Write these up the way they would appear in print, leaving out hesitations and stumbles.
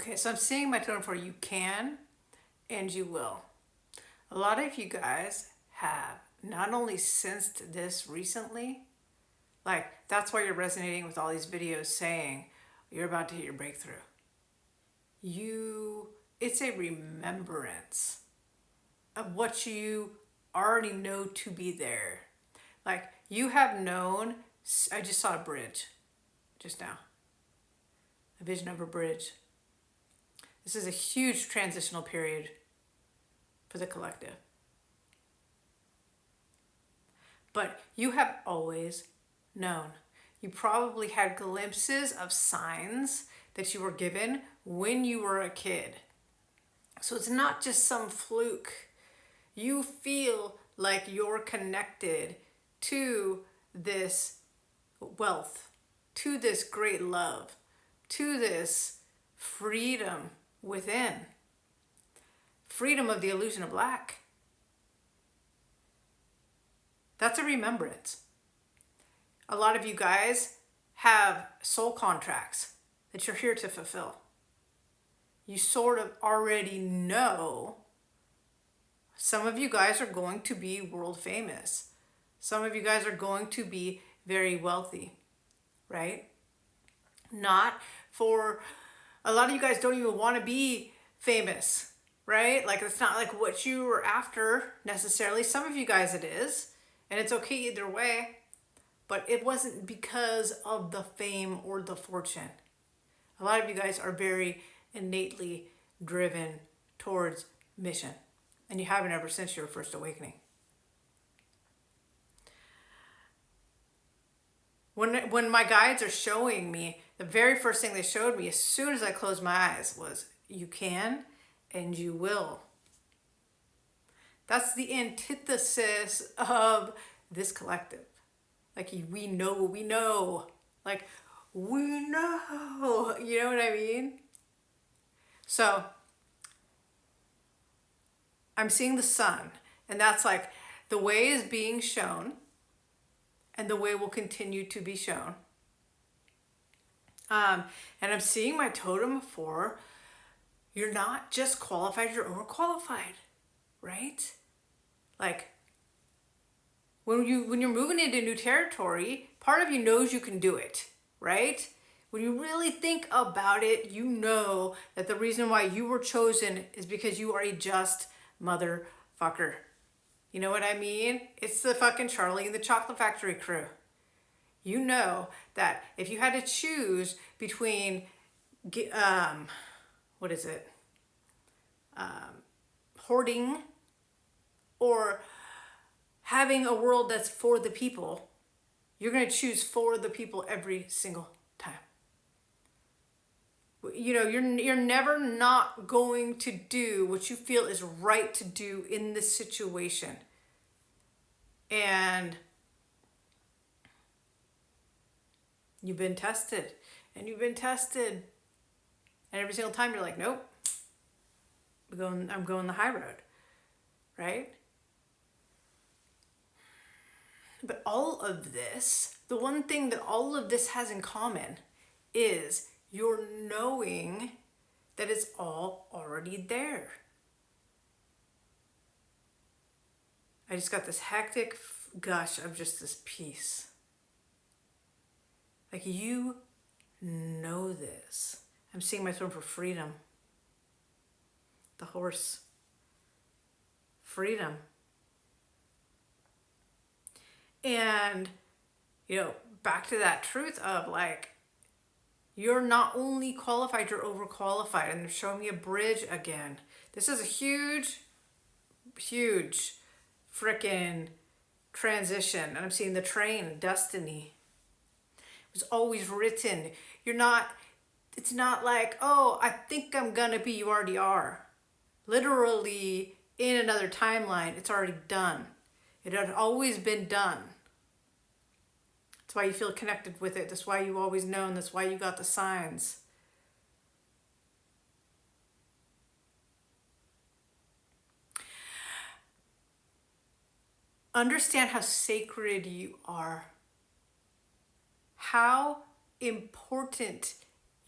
Okay, so I'm seeing my tone for you can and you will. A lot of you guys have not only sensed this recently, like that's why you're resonating with all these videos saying you're about to hit your breakthrough. It's a remembrance of what you already know to be there. Like you have known, I just saw a bridge just now, a vision of a bridge. This is a huge transitional period for the collective. But you have always known. You probably had glimpses of signs that you were given when you were a kid. So it's not just some fluke. You feel like you're connected to this wealth, to this great love, to this freedom within. Freedom of the illusion of lack. That's a remembrance. A lot of you guys have soul contracts that you're here to fulfill. You sort of already know. Some of you guys are going to be world famous. Some of you guys are going to be very wealthy, right? Not for, a lot of you guys don't even want to be famous, right? Like it's not like what you were after necessarily. Some of you guys it is, and it's okay either way, but it wasn't because of the fame or the fortune. A lot of you guys are very innately driven towards mission, and you haven't ever since your first awakening. When my guides are showing me, the very first thing they showed me as soon as I closed my eyes was, you can and you will. That's the antithesis of this collective. Like we know. Like we know. You know what I mean? So I'm seeing the sun, and that's like the way is being shown, and the way will continue to be shown. And I'm seeing my totem for, you're not just qualified, you're overqualified, right? Like when you're moving into new territory, part of you knows you can do it, right? When you really think about it, you know that the reason why you were chosen is because you are a just motherfucker. You know what I mean? It's the fucking Charlie and the Chocolate Factory crew. You know that if you had to choose between, what is it? Hoarding or having a world that's for the people, you're going to choose for the people every single time. You know, you're never not going to do what you feel is right to do in this situation. And you've been tested, and you've been tested. And every single time you're like, nope, I'm going the high road, right? But all of this, the one thing that all of this has in common is you're knowing that it's all already there. I just got this hectic gush of just this peace. Like you know this. I'm seeing my throne for freedom. The horse. Freedom. And, you know, back to that truth of like, you're not only qualified, you're overqualified. And they're showing me a bridge again. This is a huge frickin' transition. And I'm seeing the train, destiny. It was always written. It's not like, oh, I think I'm gonna be, you already are. Literally, in another timeline, it's already done. It had always been done. That's why you feel connected with it. That's why you've always known. That's why you got the signs. Understand how sacred you are. How important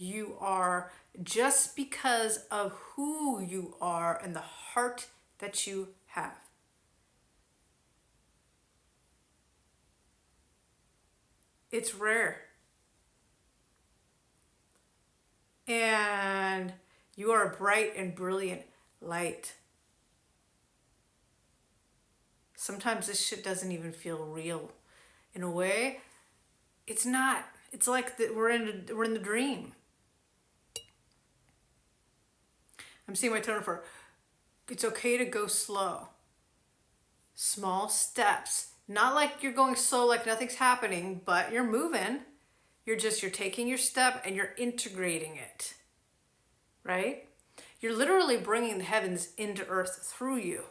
you are just because of who you are and the heart that you have. It's rare. And you are a bright and brilliant light. Sometimes this shit doesn't even feel real. In a way, it's not. It's like we're in the dream. I'm seeing my tone for it's okay to go slow. Small steps. Not like you're going slow like nothing's happening, but you're moving. You're taking your step and you're integrating it. Right? You're literally bringing the heavens into earth through you.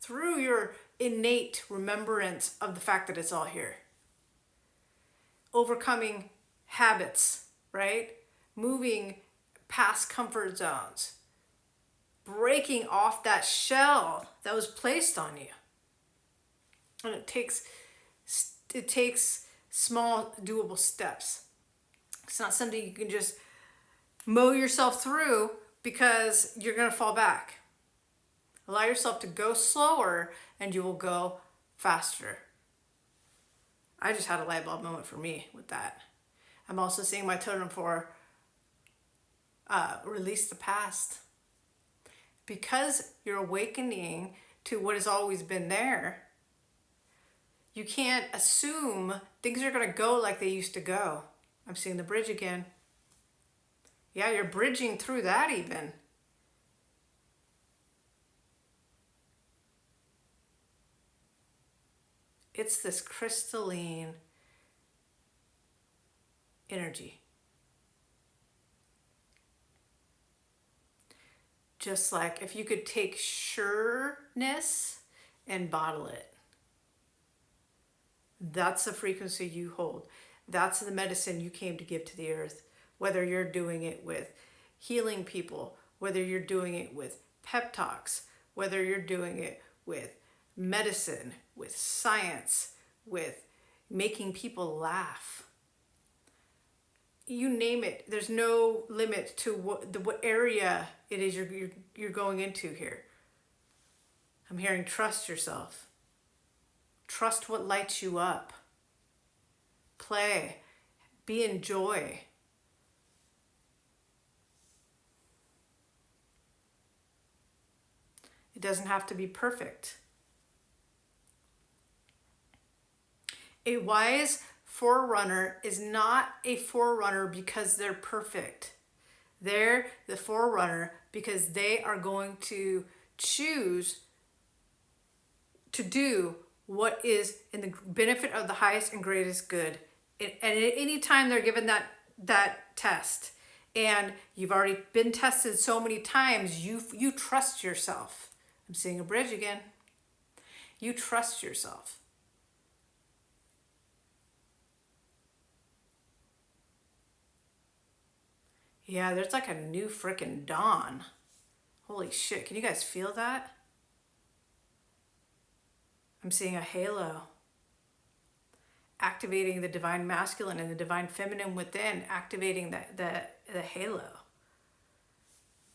Through your innate remembrance of the fact that it's all here. Overcoming habits, right? Moving past comfort zones. Breaking off that shell that was placed on you. And it takes small, doable steps. It's not something you can just mow yourself through because you're going to fall back. Allow yourself to go slower and you will go faster. I just had a light bulb moment for me with that. I'm also seeing my totem for release the past. Because you're awakening to what has always been there, you can't assume things are going to go like they used to go. I'm seeing the bridge again. Yeah, you're bridging through that even. It's this crystalline energy. Just like if you could take sureness and bottle it. That's the frequency you hold. That's the medicine you came to give to the earth. Whether you're doing it with healing people, whether you're doing it with pep talks, whether you're doing it with medicine, with science, with making people laugh. You name it. There's no limit to what area it is you're going into here. I'm hearing trust yourself. Trust what lights you up. Play. Be in joy. It doesn't have to be perfect. A wise forerunner is not a forerunner because they're perfect. They're the forerunner because they are going to choose to do what is in the benefit of the highest and greatest good. And at any time they're given that test, and you've already been tested so many times, you trust yourself. I'm seeing a bridge again. You trust yourself. Yeah, there's like a new frickin' dawn. Holy shit, can you guys feel that? I'm seeing a halo. Activating the divine masculine and the divine feminine within, activating the halo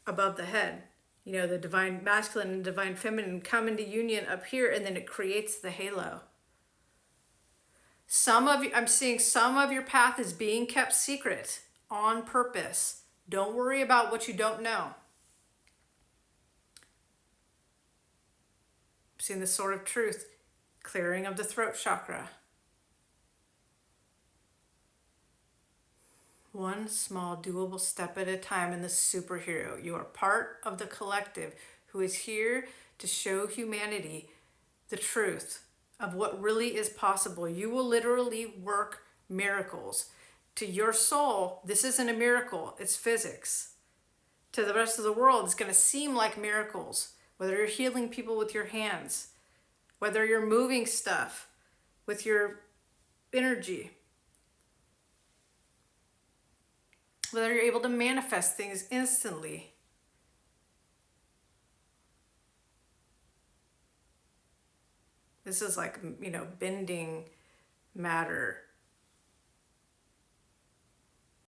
above the head. You know, the divine masculine and divine feminine come into union up here, and then it creates the halo. Some of you, I'm seeing some of your path is being kept secret on purpose. Don't worry about what you don't know. I'm seeing the sword of truth, clearing of the throat chakra. One small doable step at a time in the superhero. You are part of the collective who is here to show humanity the truth of what really is possible. You will literally work miracles. To your soul, this isn't a miracle, it's physics. To the rest of the world, it's going to seem like miracles. Whether you're healing people with your hands, whether you're moving stuff with your energy, whether you're able to manifest things instantly. This is like, bending matter